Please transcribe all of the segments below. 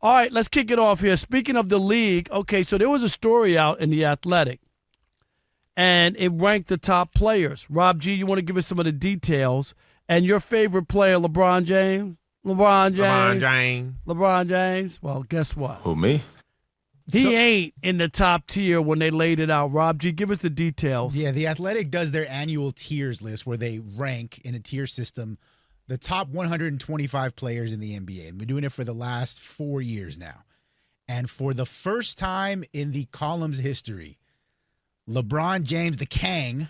All right, let's kick it off here. Speaking of the league, okay, so there was a story out in The Athletic, and it ranked the top players. Rob G, you want to give us some of the details? And your favorite player, LeBron James? LeBron James. Well, guess what? Who, me? He ain't in the top tier when they laid it out. Rob G, give us the details. Yeah, The Athletic does their annual tiers list where they rank in a tier system the top 125 players in the NBA. And we're doing it for the last 4 years now. And for the first time in the column's history, LeBron James, the Kang,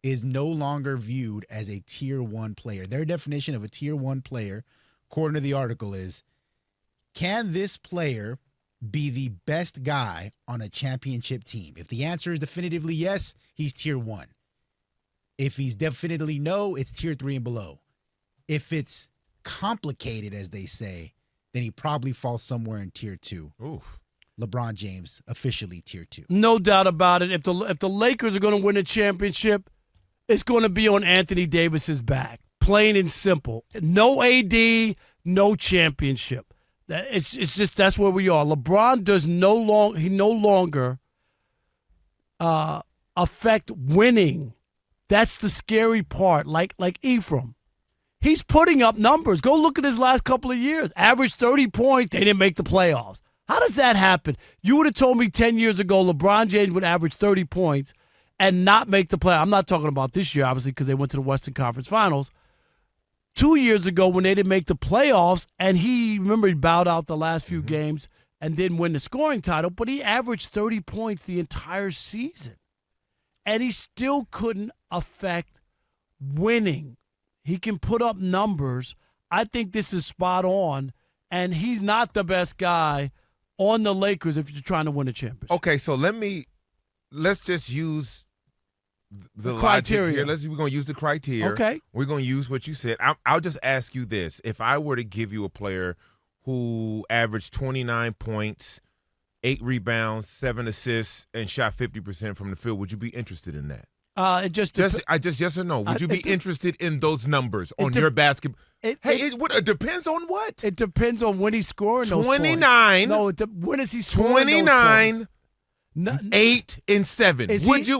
is no longer viewed as a tier 1 player. Their definition of a tier 1 player, according to the article, is, can this player be the best guy on a championship team? If the answer is definitively yes, he's tier 1. If he's definitively no, it's tier 3 and below. If it's complicated, as they say, then he probably falls somewhere in tier 2. Oof. LeBron James, officially tier 2. No doubt about it. If the Lakers are going to win a championship, it's going to be on Anthony Davis's back. Plain and simple. No AD, no championship. It's just that's where we are. LeBron no longer affect winning. That's the scary part. Like Ephraim. He's putting up numbers. Go look at his last couple of years. Average 30 points. They didn't make the playoffs. How does that happen? You would have told me 10 years ago LeBron James would average 30 points and not make the playoffs. I'm not talking about this year, obviously, because they went to the Western Conference Finals. 2 years ago when they didn't make the playoffs, and he bowed out the last few games and didn't win the scoring title, but he averaged 30 points the entire season. And he still couldn't affect winning. He can put up numbers. I think this is spot on, and he's not the best guy on the Lakers if you're trying to win a championship. Okay, so let's just use the criteria. Here. We're going to use the criteria. Okay. We're going to use what you said. I'll just ask you this. If I were to give you a player who averaged 29 points, 8 rebounds, 7 assists, and shot 50% from the field, would you be interested in that? Just yes or no. Would you be interested in those numbers on your basketball? It depends on what? It depends on when he's scoring those 29. points. No, when is he scoring 29, those points? 8 and 7.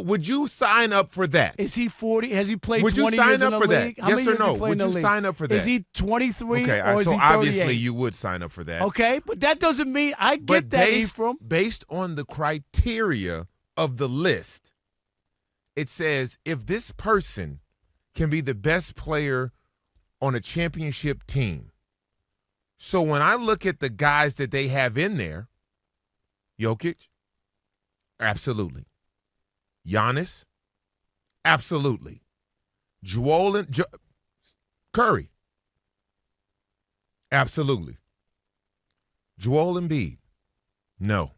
Would you sign up for that? Is he 40? Has he played 20 years in the league? Would you sign up for that? How Yes many or no? years has he played in Would the you league? sign up for that? Is he 23 okay, or is so he 38? obviously you would sign up for that. Okay, but that doesn't mean I get that, Ephraim. Based on the criteria of the list, it says if this person can be the best player on a championship team. So when I look at the guys that they have in there, Jokic, absolutely. Giannis, absolutely. Curry, absolutely. Joel Embiid, no.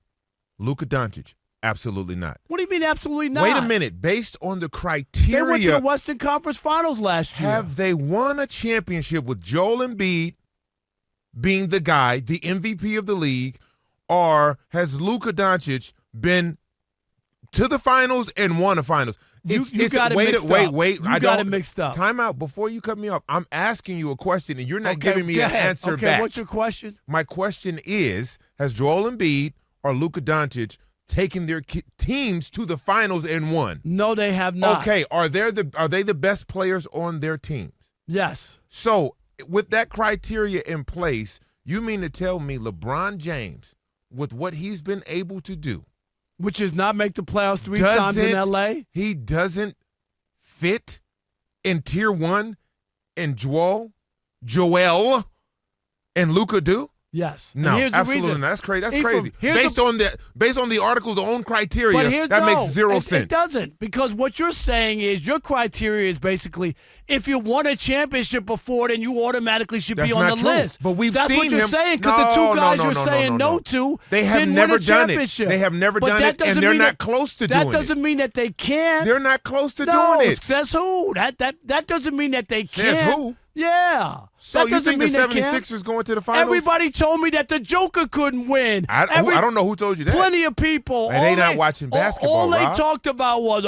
Luka Doncic, absolutely not. What do you mean absolutely not? Wait a minute. Based on the criteria. They went to the Western Conference Finals last year. Have they won a championship with Joel Embiid being the guy, the MVP of the league, or has Luka Doncic been to the finals and won a finals? You got it mixed up. Wait. You got it mixed up. Time out. Before you cut me off, I'm asking you a question, and you're not giving me an answer back. Okay, what's your question? My question is, has Joel Embiid or Luka Doncic taken their teams to the finals and won? No, they have not. Okay, are they the best players on their teams? Yes. So with that criteria in place, you mean to tell me LeBron James, with what he's been able to do, which is not make the playoffs 3 times in L.A.? He doesn't fit in tier 1 and Joel, and Luka do? Yes. No, absolutely not. That's crazy. That's crazy. Based on the article's own criteria, that makes zero sense. It doesn't, because what you're saying is your criteria is basically if you won a championship before, then you automatically should be on the list. But that's what you're saying, because the two guys you're saying no to didn't never win a done championship. it. They have never done it, and they're not close to doing it. That doesn't mean that they can't. They're not close to doing it. Says who? That doesn't mean that they can't. Says who? Yeah. So that you doesn't think the mean they can't. 76ers going to the finals? Everybody told me that the Joker couldn't win. I don't know who told you that. Plenty of people. And they not watching basketball, All they Rob. talked about was,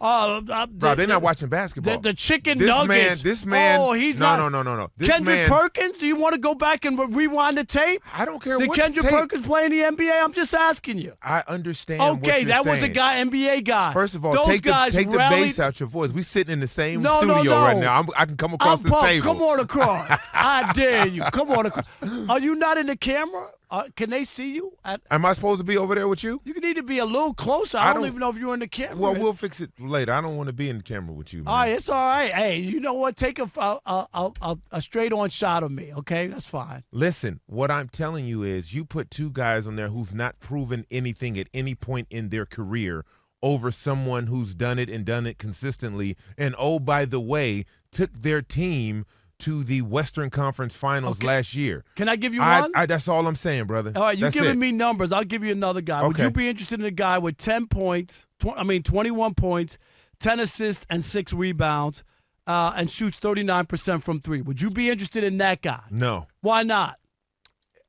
Rob, they're not watching basketball. The chicken nuggets. This man. Oh, he's no, not. No. Kendrick Perkins? Do you want to go back and rewind the tape? I don't care Did what Kendrick tape. Perkins play in the NBA? I'm just asking you. I understand. Okay, what you're that was a saying. guy, NBA guy. First of all, Those take guys the rallied- bass out your voice. We sitting in the same No, studio no. right now. I can come across I'm this pumped. table. Come on across. I dare you. Come on across. Are you not in the camera? Can they see you? Am I supposed to be over there with you? You need to be a little closer. I don't even know if you're in the camera. Well, we'll fix it later. I don't want to be in the camera with you, man. All right, it's all right. Hey, you know what? Take a straight-on shot of me, okay? That's fine. Listen, what I'm telling you is you put two guys on there who've not proven anything at any point in their career over someone who's done it consistently, and, oh, by the way, took their team to the Western Conference Finals last year. Can I give you one? That's all I'm saying, brother. All right, you're That's giving it. me numbers. I'll give you another guy. Would Okay. you be interested in a guy with 10 points, 21 points, 10 assists, and 6 rebounds, and shoots 39% from three? Would you be interested in that guy? No. Why not?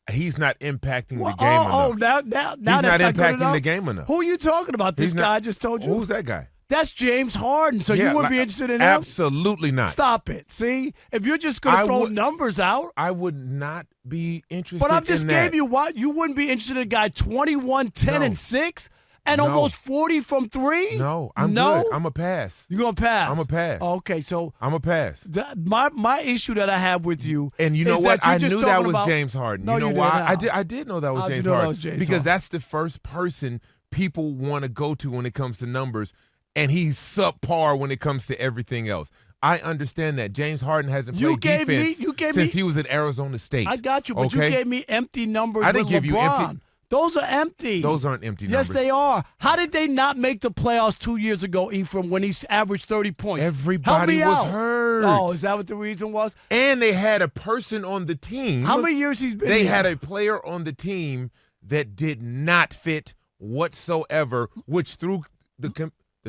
He's not impacting the game enough. now He's that's not good impacting enough? the game enough. Who are you talking about? This He's not- guy I just told you? Who's that guy? That's James Harden. So you Yeah, wouldn't like, be interested in him? Absolutely not. Stop it. See? If you're just going I to throw would- numbers out. I would not be interested But I just in gave that. you what? You wouldn't be interested in a guy 21, 10, No. and 6 and No. almost 40 from three? No, I'm no? good. I'm a pass. You're going to pass? I'm a pass. Okay, so I'm a pass. my issue that I have with you And you know is what? that you're I just knew that talking was about, James Harden. No, you know you why? didn't. I did know that was How'd you James know that Harden was James because Harden? that's the first person people want to go to when it comes to numbers, and he's subpar when it comes to everything else. I understand that James Harden hasn't You played gave me- defense you gave since me- he was at Arizona State. I got you, but okay? you gave me empty numbers I didn't with give you LeBron. empty- Those are empty. Those aren't empty Yes, numbers. they are. How did they not make the playoffs 2 years ago, Ephraim, when he averaged 30 points? Everybody Help me was out. hurt. Oh, is that what the reason was? And they had a person on the team. How many years he's been They here? had a player on the team that did not fit whatsoever, which threw the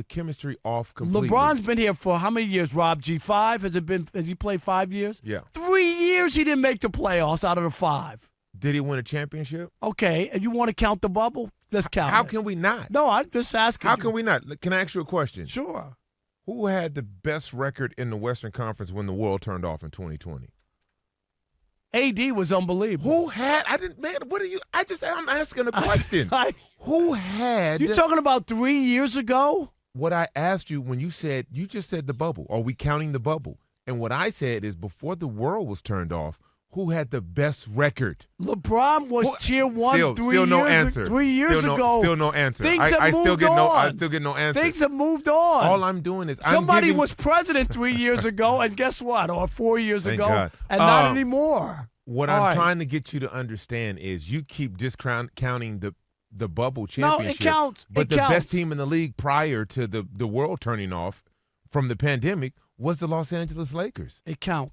chemistry off completely. LeBron's been here for how many years, Rob G? 5? Has he played 5 years? Yeah. 3 years he didn't make the playoffs out of the 5. Did he win a championship? Okay, and you want to count the bubble? Let's count How it. can we not? No, I'm just asking. How you. can we not? Can I ask you a question? Sure. Who had the best record in the Western Conference when the world turned off in 2020? AD was unbelievable. Who had? I didn't. Man, what are you? I'm asking a question. Who had? You talking about 3 years ago? What I asked you when you just said the bubble. Are we counting the bubble? And what I said is before the world was turned off, who had the best record? LeBron was tier 1 Still no answer. 3 years Still ago. Still no answer. Things have I moved still get on. no. I still get no answer. Things have moved on. All I'm doing is Somebody was president 3 years ago, and guess what? Or 4 years Thank ago, God. and not anymore. What All I'm right. trying to get you to understand is you keep counting the bubble championship. No, it counts. But It the counts. best team in the league prior to the world turning off from the pandemic was the Los Angeles Lakers. It counts.